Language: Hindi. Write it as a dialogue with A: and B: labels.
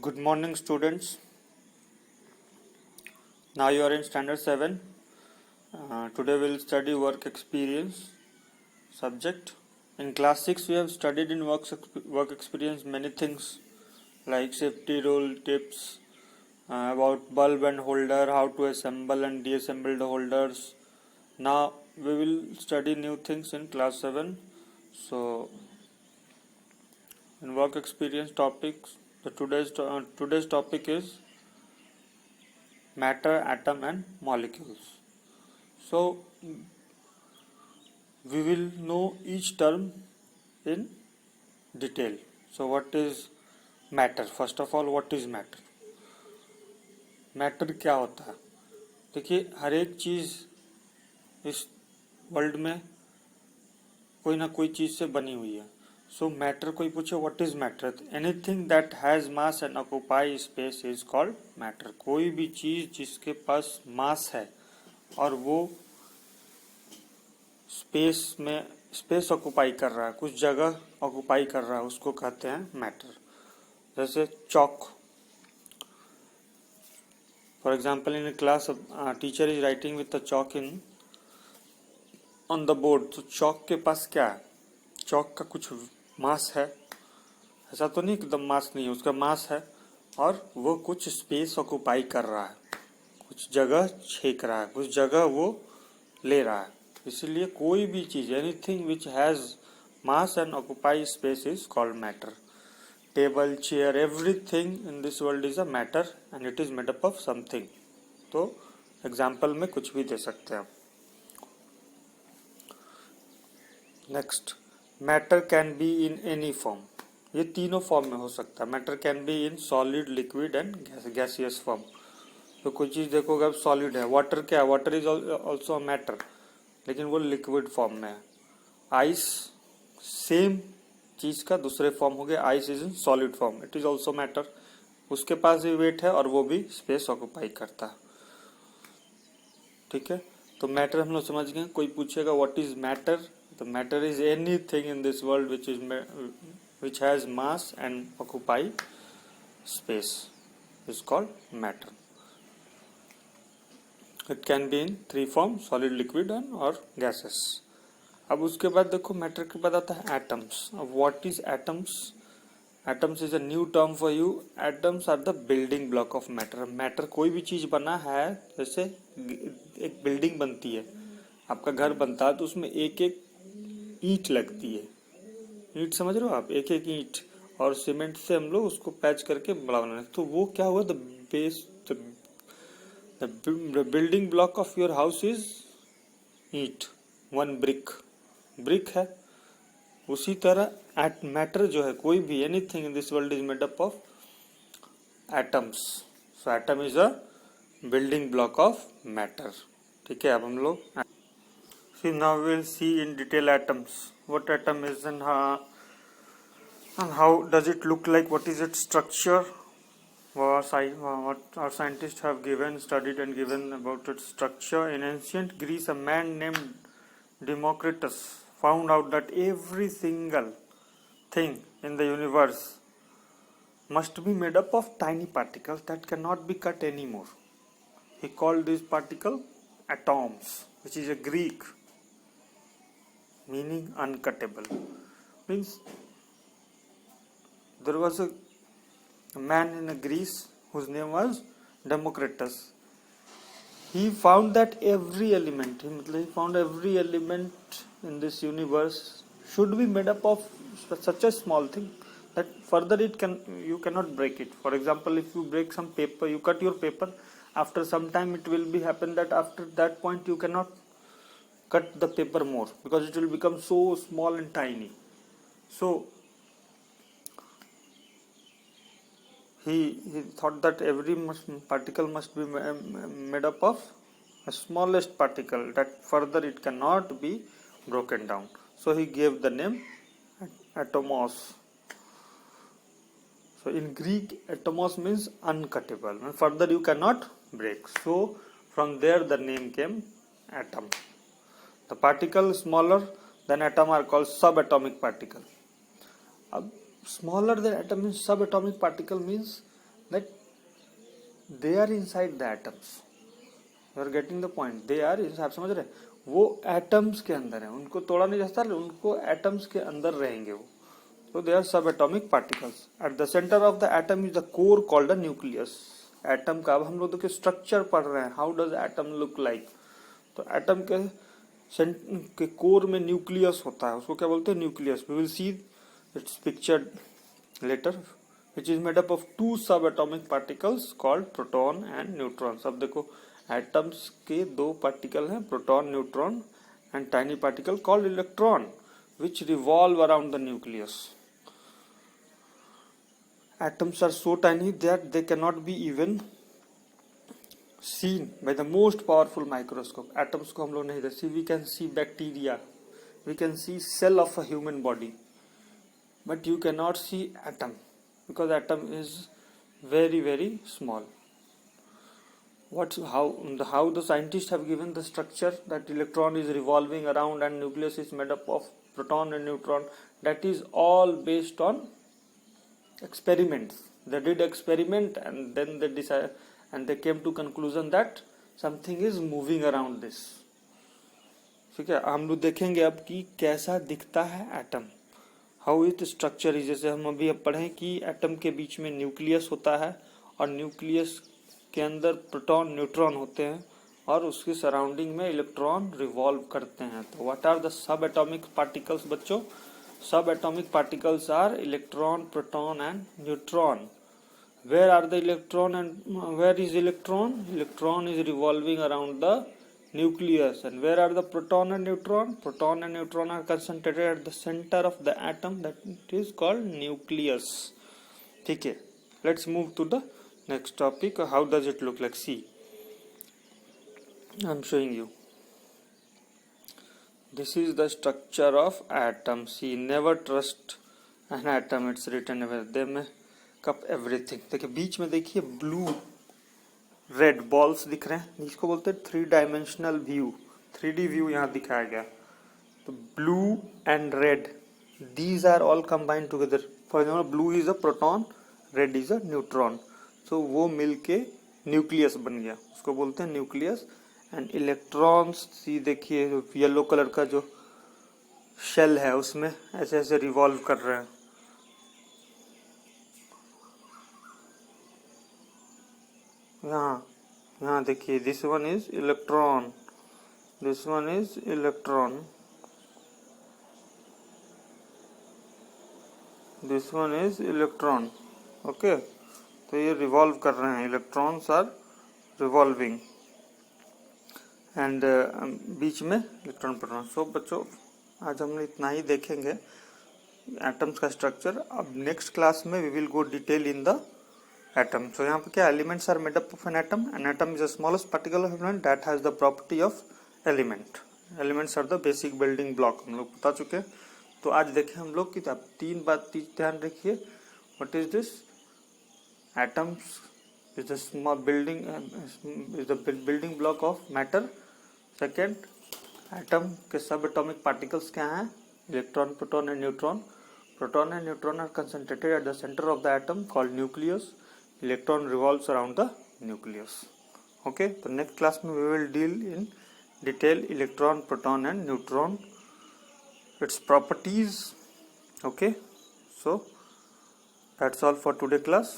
A: Good morning, students. Now you are in standard 7. Today we will study work experience subject. In class 6 we have studied in work experience many things like safety rule tips, about bulb and holder, how to assemble and deassemble the holders. Now we will study new things in class 7. So in work experience topics, today's topic is matter, atom and molecules. So we will know each term in detail. So what is matter? First of all, what is matter? Matter क्या होता है? देखिए, हर एक चीज इस वर्ल्ड में कोई ना कोई चीज से बनी हुई है. सो मैटर, कोई पूछे what is matter, anything that has mass and occupy space is called matter. कोई भी चीज जिसके पास मास है और वो स्पेस ऑक्यूपाई कर रहा है, कुछ जगह ऑक्यूपाई कर रहा है, उसको कहते हैं मैटर. जैसे chalk. For example, in class teacher is writing with the chalk in on the board. तो चौक के पास क्या है? चौक का कुछ मास है, ऐसा तो नहीं एकदम मास नहीं है, उसका मास है और वो कुछ स्पेस ऑक्यूपाई कर रहा है, कुछ जगह छेक रहा है, कुछ जगह वो ले रहा है. इसलिए कोई भी चीज, anything which has mass and occupy space is called matter. Table, chair, everything in this world is a matter and it is made up of something. तो एग्जाम्पल में कुछ भी दे सकते हैं. Next, matter can be in any form. ये तीनों फॉर्म में हो सकता है. Matter can be in solid, liquid and gaseous form. तो कोई चीज देखोगे, अब सॉलिड है, वाटर क्या है? वाटर इज ऑल्सो मैटर, लेकिन वो लिक्विड फॉर्म में है. आइस, सेम चीज का दूसरे फॉर्म हो गया, ice is in solid form, it is also matter. उसके पास भी वेट है और वो भी स्पेस ऑक्यूपाई करता है. ठीक है, तो मैटर हम लोग समझ गए. कोई पूछेगा व्हाट इज मैटर, तो matter is anything in this world which has mass and occupy space is called matter. It can be in three form, solid, liquid and और गैसेस. अब उसके बाद देखो, मैटर के बाद आता है एटम्स. अब what is atoms? Atoms is a new term for you. Atoms are the building block of matter. Matter, कोई भी चीज बना है, जैसे एक बिल्डिंग बनती है, आपका घर बनता है, तो उसमें एक एक ईंट लगती है. ईंट समझ रहे हो आप? एक एक ईंट, और सीमेंट से हम लोग उसको पैच करके बड़ा बनाते हैं. तो वो क्या हुआ? The base, the building block of your house is ईंट, वन ब्रिक है. उसी तरह मैटर जो है, कोई भी, anything in this world is made up of atoms. So atom is a building block of matter. ठीक है, अब हम लोग now will see in detail atoms. What atom is and how does it look like, what is it structure. What our scientists have studied and given about its structure. In ancient Greece, a man named Democritus found out that every single thing in the universe must be made up of tiny particles that cannot be cut anymore. He called these particles atoms, which is a Greek meaning uncuttable. Means there was a man in Greece whose name was Democritus. He found that every element in this universe should be made up of such a small thing that further you cannot break it. For example, if you break some paper, you cut your paper, after some time it will be happen that after that point you cannot cut the paper more, because it will become so small and tiny. So he thought that every particle must be made up of a smallest particle, that further it cannot be broken down. So he gave the name atomos. So in Greek, atomos means uncuttable, and further you cannot break. So from there the name came atom. The particle smaller than atom are called subatomic particle. Smaller than atom means subatomic particle means that they are inside the atoms. You are getting the point. They are inside. आप समझ रहे हैं? वो एटम्स के अंदर है, उनको तोड़ा नहीं जा सकता, उनको एटम्स के अंदर रहेंगे वो. So they are subatomic particles. At the center of the atom is the core called the nucleus. Atom का अब हम लोग देखिए स्ट्रक्चर पढ़ रहे हैं. How does atom look like. तो एटम के कोर में न्यूक्लियस होता है, उसको क्या बोलते हैं? Nucleus. We will see its picture later, which is made up of two subatomic particles called proton and neutron. अब देखो एटम्स के दो पार्टिकल हैं, proton neutron, and tiny particle called electron which revolve around the nucleus. Atoms are so tiny that they cannot be even seen by the most powerful microscope. Atoms को हम लोग नहीं देखते. We can see bacteria, we can see cell of a human body, but you cannot see atom because atom is very very small. How the scientists have given the structure that electron is revolving around and nucleus is made up of proton and neutron. That is all based on experiments. They did experiment and then they decided and they came to conclusion that something is moving around this. ठीक है, हम लोग देखेंगे अब कि कैसा दिखता है atom, how it structure is. जैसे हम अभी अब पढ़ें कि एटम के बीच में न्यूक्लियस होता है और न्यूक्लियस के अंदर प्रोटॉन न्यूट्रॉन होते हैं और उसके सराउंडिंग में इलेक्ट्रॉन रिवॉल्व करते हैं. तो what are the sub atomic particles बच्चों? Sub atomic particles are electron, proton and neutron. Where are the electron and where is electron? Electron is revolving around the nucleus. And where are the proton and neutron? Proton and neutron are concentrated at the center of the atom, that is called nucleus. ठीक है, let's move to the next topic. How does it look like? See, I'm showing you. This is the structure of atom. See, never trust an atom. It's written everywhere. They make up everything. देखिए बीच में देखिए ब्लू रेड बॉल्स दिख रहे हैं, इसको बोलते हैं 3 डायमेंशनल व्यू. 3D व्यू यहाँ दिखाया गया. तो blue and red, these are all combined together. For example blue is a proton, red is a neutron. So वो मिलके न्यूक्लियस बन गया, उसको बोलते हैं न्यूक्लियस. एंड इलेक्ट्रॉन्स, सी देखिए येलो कलर का जो शेल है उसमें ऐसे ऐसे रिवॉल्व कर रहे हैं. यहाँ देखिए, this one is electron, this one is electron, this one is electron. Okay, तो ये रिवॉल्व कर रहे हैं, इलेक्ट्रॉन्स आर रिवॉल्विंग एंड बीच में इलेक्ट्रॉन प्रोटॉन. सो बच्चों आज हम इतना ही देखेंगे एटम्स का स्ट्रक्चर. अब नेक्स्ट क्लास में we will go detail in the atom. So यहाँ पे क्या, elements are made up of an atom. An atom is the smallest particle of element that has the property of element. Elements are the basic building block, हम लोग बता चुके हैं. तो आज देखें हम लोग कि आप 3 बात ध्यान रखिए. What is this? Atoms is the small building, is the building block of matter. Second, atom के सब एटॉमिक पार्टिकल्स क्या हैं? Electron, proton and neutron. Proton and neutron are concentrated at the center of the atom called nucleus. Electron revolves around the nucleus. Okay, so next class we will deal in detail electron, proton and neutron, its properties. Okay, so that's all for today class.